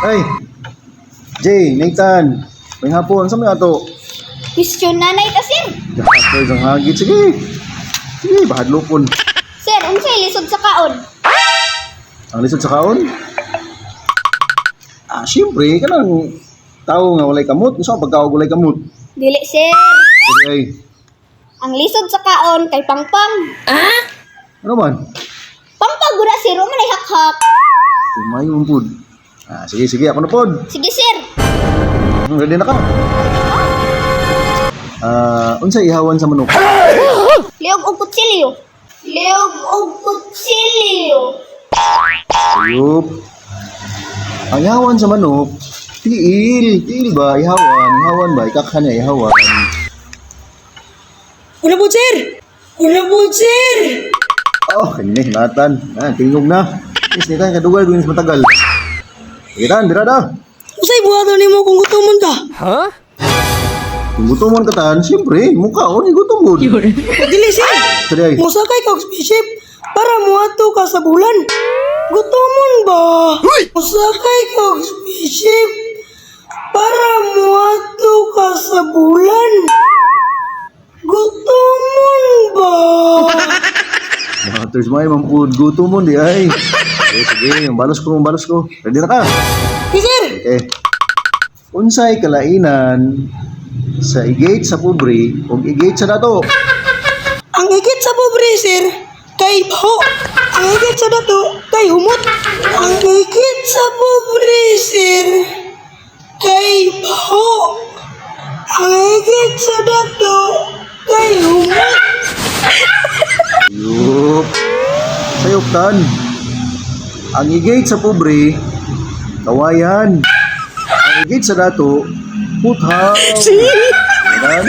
Ay, Jay, Nathan. May hapon, saan may ato? Question nanay ta, sir. Ato isang hagit. Sige. Sige, bahad lupon. Sir, unsay lisod sa kaon? Ang lisod sa kaon? Siyempre, kanang tao nga walay kamot. Gusto ang pagkaog walay kamot. Dili, sir. Sige, ay. Ang lisod sa kaon kay Pangpang. Ano man? Pangpang gura, sir. O manay hakhak. Tumayon po. Sige, sige. Ako na po. Sige, sir. Ready na ka? Unsa ihawan sa manok? Liog og kutsilyo. Liog og kutsilyo. Ayup. Ang ihawan sa manok, tiil. Tiil ba? Ihawan ba? Ikakhan niya, ihawan. Una po, sir! Una po, sir! Oh, kanya, Nathan. Tingog na. Yes, Nathan, kadugal, gulis matagal. Nathan, dira na. Usay buhaton ni mo kung gutomon ka. Kung gutomon ka tan, siyempre, mukha ko, ni gutomon. Dili, sir! Sorry, ay. Musakay ka og spaceship para muato ka sa bulan. Gutomon ba? Musakay ka og spaceship para muato ka sa bulan. Gutomon ba? Matters may mampud, gutomon di ay. Sige, balos ko. Ready na ka? Hey, sir! Okay. Unsay kalainan sa igate sa pobre o igate sa dato? Ang higit sa pobre, sir, kay baho. Ang higit sa dato, kay humot. Ang higit sa pobre, sir, kay baho. Ang higit sa dato, kay humot. Yup. Sayop tan. Ang igate sa pobre, kawayan. Ang igate sa dato, puthaw. Yan.